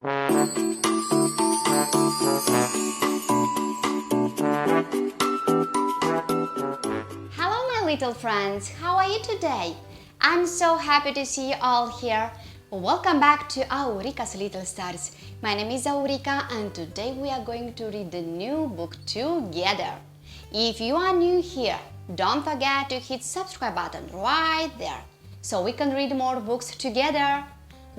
Hello my little friends, how are you today? I'm so happy to see you all here. Welcome back to Aurika's Little Stars. My name is Aurika and today we are going to read the new book together. If you are new here, don't forget to hit subscribe button right there so we can read more books together.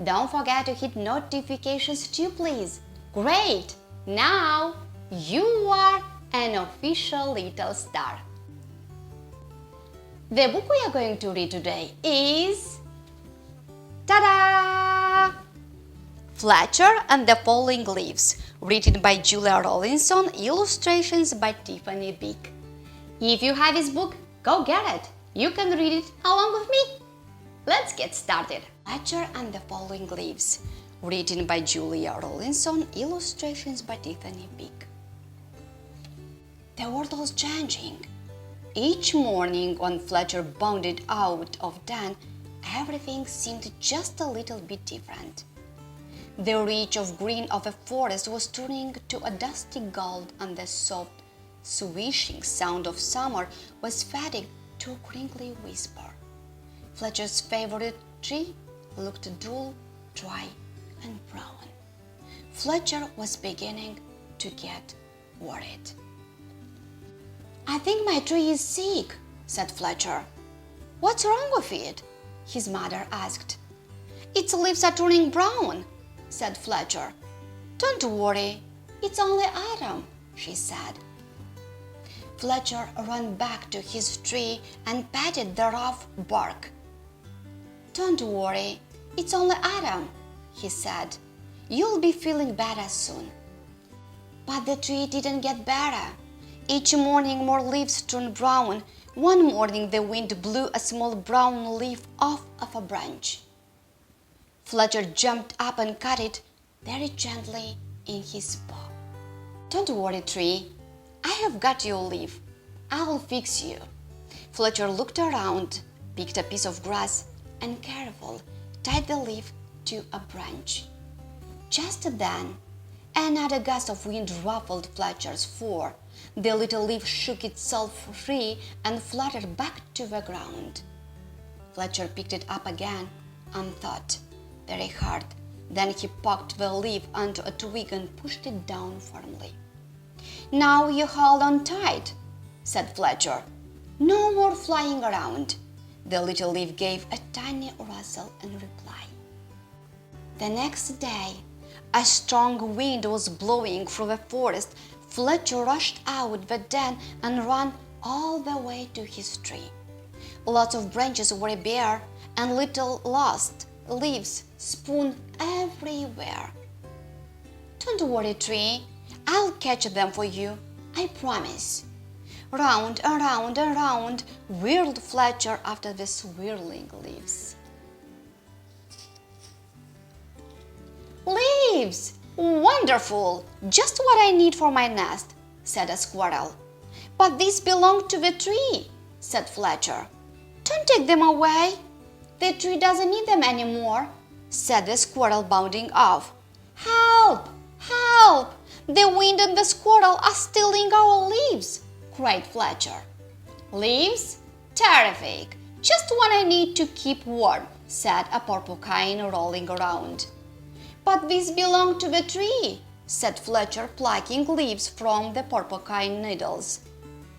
Don't forget to hit notifications too, please. Great! Now you are an official little star. The book we are going to read today is ta-da! Fletcher and the Falling Leaves, written by Rawlinson, illustrations by Tiphanie Beeke. If you have this book, go get it. You can read it along with me. Let's get started. Fletcher and the Falling Leaves, written by Rawlinson, illustrations by Tiphanie Beeke. The world was changing. Each morning when Fletcher bounded out of den, everything seemed just a little bit different. The reach of green of a forest was turning to a dusty gold, and the soft, swishing sound of summer was fading to a crinkly whisper. Fletcher's favorite tree looked dull, dry, and brown. Fletcher was beginning to get worried. "I think my tree is sick," said Fletcher. "What's wrong with it?" his mother asked. "Its leaves are turning brown," said Fletcher. "Don't worry, it's only autumn," she said. Fletcher ran back to his tree and patted the rough bark. "Don't worry, it's only autumn," he said. "You'll be feeling better soon." But the tree didn't get better. Each morning more leaves turned brown. One morning the wind blew a small brown leaf off of a branch. Fletcher jumped up and cut it very gently in his paw. "Don't worry, tree. I have got you a leaf. I'll fix you." Fletcher looked around, picked a piece of grass, and carefully tied the leaf to a branch. Just then, another gust of wind ruffled Fletcher's fur. The little leaf shook itself free and fluttered back to the ground. Fletcher picked it up again and thought very hard. Then he poked the leaf onto a twig and pushed it down firmly. "Now you hold on tight," said Fletcher. "No more flying around." The little leaf gave a tiny rustle in reply. The next day, a strong wind was blowing through the forest. Fletcher rushed out the den and ran all the way to his tree. Lots of branches were bare and little lost leaves strewn everywhere. "Don't worry, tree. I'll catch them for you, I promise." Round and round and round whirled Fletcher after the swirling leaves. "Leaves! Wonderful! Just what I need for my nest," said a squirrel. "But these belong to the tree," said Fletcher. "Don't take them away." "The tree doesn't need them anymore," said the squirrel, bounding off. "Help! Help! The wind and the squirrel are stealing our leaves," cried Fletcher. "Leaves? Terrific! Just what I need to keep warm," said a porcupine rolling around. "But these belong to the tree," said Fletcher, plucking leaves from the porcupine needles.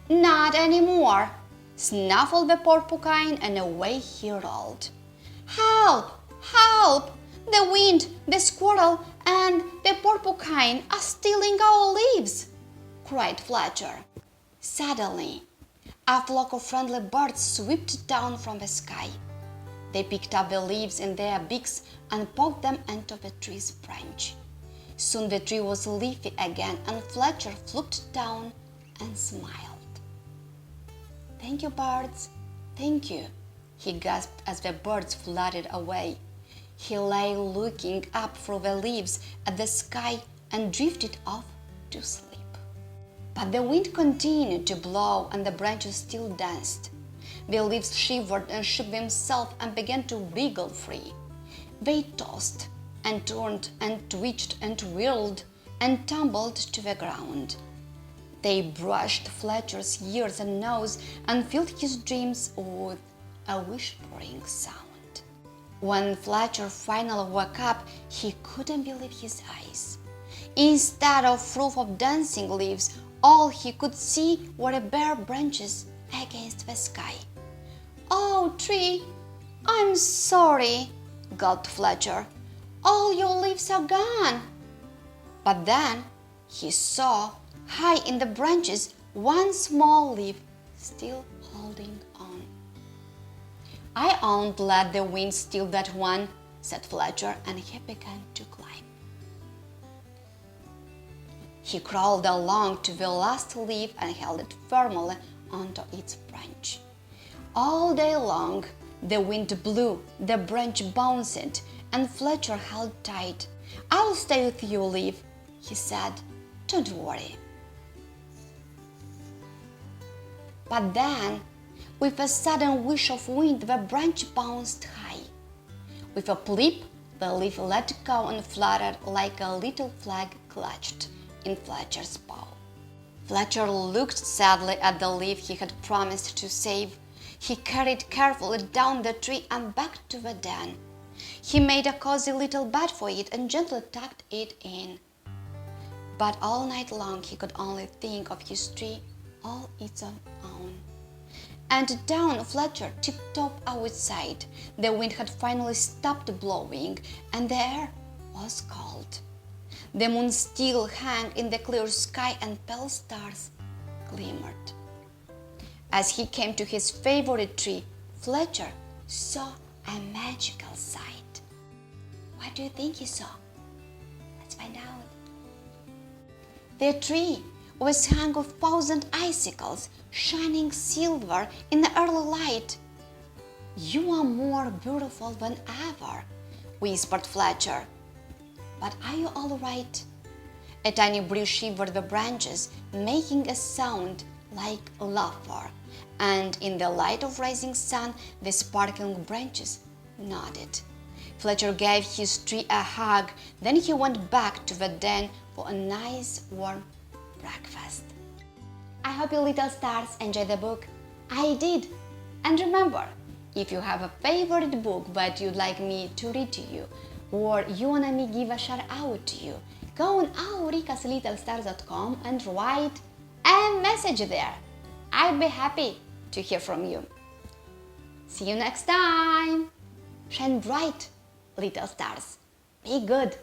"Not anymore," snuffled the porcupine, and away he rolled. "Help! Help! The wind, the squirrel, and the porcupine are stealing our leaves," cried Fletcher. Suddenly, a flock of friendly birds swooped down from the sky. They picked up the leaves in their beaks and poked them into the tree's branch. Soon the tree was leafy again, and Fletcher flopped down and smiled. "Thank you, birds, thank you," he gasped as the birds fluttered away. He lay looking up through the leaves at the sky and drifted off to sleep. But the wind continued to blow and the branches still danced. The leaves shivered and shook themselves and began to wriggle free. They tossed and turned and twitched and whirled and tumbled to the ground. They brushed Fletcher's ears and nose and filled his dreams with a whispering sound. When Fletcher finally woke up, he couldn't believe his eyes. Instead of roof of dancing leaves, all he could see were bare branches against the sky. "Oh, tree, I'm sorry," gulped Fletcher. "All your leaves are gone." But then he saw, high in the branches, one small leaf still holding on. "I won't let the wind steal that one," said Fletcher, and he began to climb. He crawled along to the last leaf and held it firmly onto its branch. All day long the wind blew, the branch bounced, and Fletcher held tight. "I'll stay with you, leaf," he said. "Don't worry." But then, with a sudden whish of wind, the branch bounced high. With a plip, the leaf let go and fluttered like a little flag clutched in Fletcher's paw. Fletcher looked sadly at the leaf he had promised to save. He carried carefully down the tree and back to the den. He made a cozy little bed for it and gently tucked it in. But all night long he could only think of his tree all its own. And down Fletcher tiptoed outside. The wind had finally stopped blowing, and the air was cold. The moon still hung in the clear sky, and pale stars glimmered. As he came to his favorite tree, Fletcher saw a magical sight. What do you think he saw? Let's find out. The tree was hung with 1,000 icicles, shining silver in the early light. "You are more beautiful than ever," whispered Fletcher. "But are you all right?" A tiny breeze shivered the branches, making a sound like laughter, and in the light of rising sun, the sparkling branches nodded. Fletcher gave his tree a hug, then he went back to the den for a nice warm breakfast. I hope you little stars enjoyed the book. I did. And remember, if you have a favorite book that you'd like me to read to you, or you wanna me give a shout out to you, go on auricaslittlestars.com and write a message there. I'd be happy to hear from you. See you next time. Shine bright, little stars. Be good.